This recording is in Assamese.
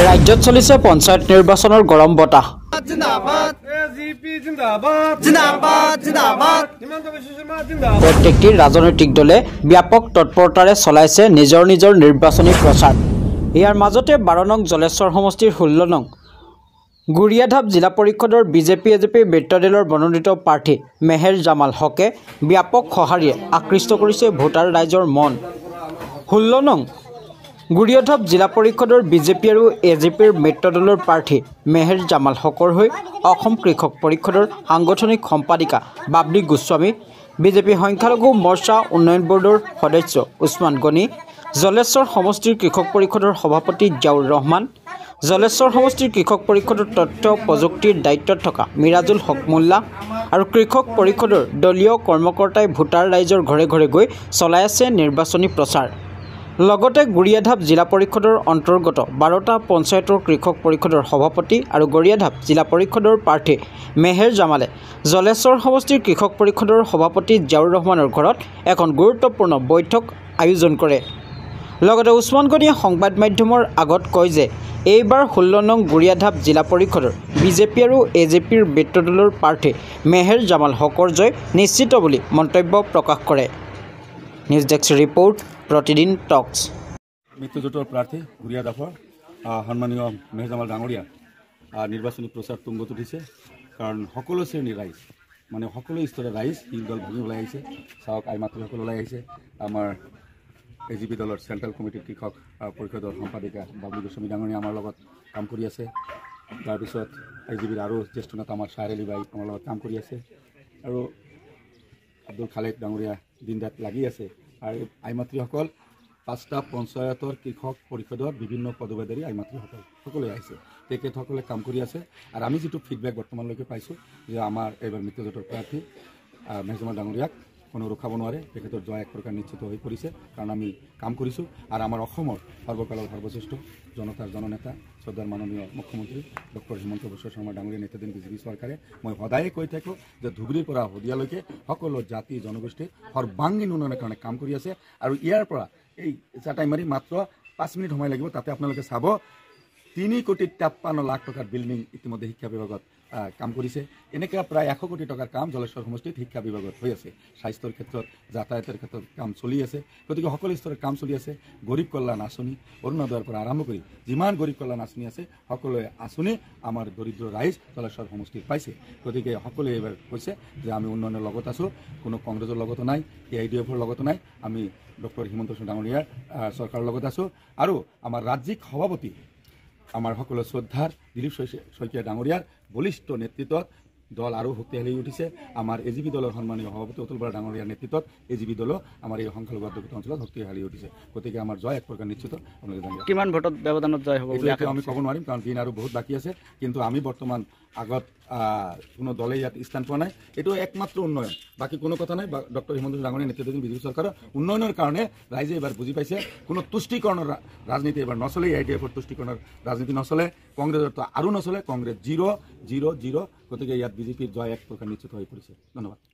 ৰাজ্যত চলিছে পঞ্চায়ত নিৰ্বাচনৰ গৰম বতাহ। প্ৰত্যেকটি ৰাজনৈতিক দলে ব্যাপক তৎপৰতাৰে চলাইছে নিজৰ নিজৰ নিৰ্বাচনী প্ৰচাৰ। ইয়াৰ মাজতে 12 নং জলেশ্বৰ সমষ্টিৰ 16 নং গুৰিয়াধাপ জিলা পৰিষদৰ বিজেপি এজেপি মিত্ৰদলৰ মনোনীত প্ৰাৰ্থী মেহেৰ জামাল হকে ব্যাপক সঁহাৰিৰে আকৃষ্ট কৰিছে ভোটাৰ ৰাইজৰ মন। 16 নং গুৰিয়াধাপ জিলা পৰিষদৰ বিজেপি আৰু এজেপিৰ মিত্ৰদলৰ প্ৰাৰ্থী মেহেৰ জামাল হকৰ হৈ অসম কৃষক পৰিষদৰ সাংগঠনিক সম্পাদিকা বাবলি গোস্বামী, বিজেপি সংখ্যালঘু মৰ্চা উন্নয়ন বৰ্ডৰ সদস্য উছমান গনি, জলেশ্বৰ সমষ্টিৰ কৃষক পৰিষদৰ সভাপতি জাউৰ ৰহমান, জলেশ্বৰ সমষ্টিৰ কৃষক পৰিষদৰ তথ্য প্ৰযুক্তিৰ দায়িত্বত থকা মিৰাজুল হক মোল্লা আৰু কৃষক পৰিষদৰ দলীয় কৰ্মকৰ্তাই ভোটাৰ ৰাইজৰ ঘৰে ঘৰে গৈ চলাই আছে নিৰ্বাচনী প্ৰচাৰ। লগতে গুৰিয়াধাপ জিলা পৰিষদৰ অন্তৰ্গত 12টা পঞ্চায়তৰ কৃষক পৰিষদৰ সভাপতি আৰু গুৰিয়াধাপ জিলা পৰিষদৰ প্ৰাৰ্থী মেহেৰ জামালে জলেশ্বৰ সমষ্টিৰ কৃষক পৰিষদৰ সভাপতি জাউৰ ৰহমানৰ ঘৰত এখন গুৰুত্বপূৰ্ণ বৈঠক আয়োজন কৰে। লগতে উছমান গনিয়ে সংবাদ মাধ্যমৰ আগত কয় যে এইবাৰ 16 নং গুৰিয়াধাপ জিলা পৰিষদৰ বিজেপি আৰু এজেপিৰ মিত্ৰদলৰ প্ৰাৰ্থী মেহেৰ জামাল হকৰ জয় নিশ্চিত বুলি মন্তব্য প্ৰকাশ কৰে। নিউজ ডেস্ক ৰিপৰ্ট, প্ৰতিদিন টক্স। মিত্ৰজোঁটৰ প্ৰাৰ্থী গুৰিয়াধাপৰ সন্মানীয় মেহেৰ জামাল ডাঙৰীয়া নিৰ্বাচনী প্ৰচাৰ তুংগত উঠিছে। কাৰণ সকলো শ্ৰেণীৰ ৰাইজ, মানে সকলো স্তৰৰ ৰাইজ এই দল ভাঙি ওলাই আহিছে। চাওক, আই মাতৃসকল ওলাই আহিছে। আমাৰ এজিপি দলৰ চেণ্ট্ৰেল কমিটিৰ কৃষক পৰিষদৰ সম্পাদিকা বাবলি গোস্বামী ডাঙৰীয়া আমাৰ লগত কাম কৰি আছে। তাৰপিছত এজিপিৰ আৰু জ্যেষ্ঠ নেতা আমাৰ শ্বাহেৰ আলী বাই আমাৰ লগত কাম কৰি আছে। আৰু আব্দুল খালেক ডাঙৰীয়া দিন ৰাত লাগি আছে। আৰু আই মাতৃসকল 5টা পঞ্চায়তৰ কৃষক পৰিষদৰ বিভিন্ন পদবীধাৰী আই মাতৃসকল সকলোৱে আহিছে। তেখেতসকলে কাম কৰি আছে। আৰু আমি যিটো ফিডবেক বৰ্তমানলৈকে পাইছোঁ যে আমাৰ এইবাৰ মিত্ৰজোঁটৰ প্ৰাৰ্থী মেহেৰ জামাল ডাঙৰীয়াক কোনো ৰখাব নোৱাৰে। তেখেতৰ জয় এক প্ৰকাৰ নিশ্চিত হৈ পৰিছে। কাৰণ আমি কাম কৰিছোঁ। আৰু আমাৰ অসমৰ সৰ্বকালৰ সৰ্বশ্ৰেষ্ঠ জনতাৰ জননেতা শ্ৰদ্ধাৰ মাননীয় মুখ্যমন্ত্ৰী ডক্টৰ হিমন্ত বিশ্ব শৰ্মা ডাঙৰীয়া নেতৃত্বাধীন বিজেপি চৰকাৰে, মই সদায়ে কৈ থাকোঁ যে ধুবুৰীৰ পৰা শদিয়ালৈকে সকলো জাতি জনগোষ্ঠীৰ সৰ্বাংগীন উন্নয়নৰ কাৰণে কাম কৰি আছে। আৰু ইয়াৰ পৰা এই চাটাই মাৰি মাত্ৰ 5 মিনিট সময় লাগিব। তাতে আপোনালোকে চাব 3,53,00,000 টকাৰ বিল্ডিং ইতিমধ্যে শিক্ষা বিভাগত কাম কৰিছে। এনেকৈ প্ৰায় 100 কোটি টকাৰ কাম জলেশ্বৰ সমষ্টিত শিক্ষা বিভাগত হৈ আছে। স্বাস্থ্যৰ ক্ষেত্ৰত, যাতায়াতৰ ক্ষেত্ৰত কাম চলি আছে। গতিকে সকলো স্তৰত কাম চলি আছে। গৰীব কল্যাণ আঁচনি, অৰুণোদয়ৰ পৰা আৰম্ভ কৰি যিমান গৰীব কল্যাণ আঁচনি আছে সকলোৱে আঁচনি আমাৰ দৰিদ্ৰ ৰাইজ জলেশ্বৰ সমষ্টিত পাইছে। গতিকে সকলোৱে এইবাৰ কৈছে যে আমি উন্নয়নৰ লগত আছোঁ, কোনো কংগ্ৰেছৰ লগতো নাই, AIDFৰ লগতো নাই, আমি ডক্টৰ হিমন্ত বিশ্ব ডাঙৰীয়াৰ চৰকাৰৰ লগত আছোঁ। আৰু আমাৰ ৰাজ্যিক সভাপতি আমাৰ সকলো শ্ৰদ্ধাৰ দিলীপ শইকীয়া ডাঙৰীয়াৰ বলিষ্ঠ নেতৃত্বত দল আৰু শক্তিশালী উঠিছে। আমাৰ এজিপি দলৰ সন্মানীয় সভাপতি অতুল বৰা ডাঙৰীয়াৰ নেতৃত্বত এজিপি দলো আমাৰ এই সংখ্যালঘু অধ্যুষিত অঞ্চলত শক্তিশালী উঠিছে। গতিকে আমাৰ জয় এক প্ৰকাৰ নিশ্চিত। আপোনালোকে জানিব কিমান ভোটত ব্যৱধানত জয় হ'ব এইটো আমি ক'ব নোৱাৰিম, কাৰণ দিন আৰু বহুত বাকী আছে। কিন্তু আমি বৰ্তমান আগত কোনো দলে ইয়াত স্থান পোৱা নাই। এইটো একমাত্ৰ উন্নয়ন, বাকী কোনো কথা নাই। ডক্টৰ হিমন্ত ডাঙৰীয়া নেতৃত্বাধীন বিজেপি চৰকাৰৰ উন্নয়নৰ কাৰণে ৰাইজে এইবাৰ বুজি পাইছে। কোনো তুষ্টিকৰণৰ ৰাজনীতি এইবাৰ নচলে। AIDFৰ তুষ্টিকৰণৰ ৰাজনীতি নচলে। কংগ্ৰেছৰতো আৰু নচলে। কংগ্ৰেছ 0-0-0। গতিকে ইয়াত বিজেপিৰ জয় এক প্ৰকাৰ নিশ্চিত হৈ পৰিছে। ধন্যবাদ।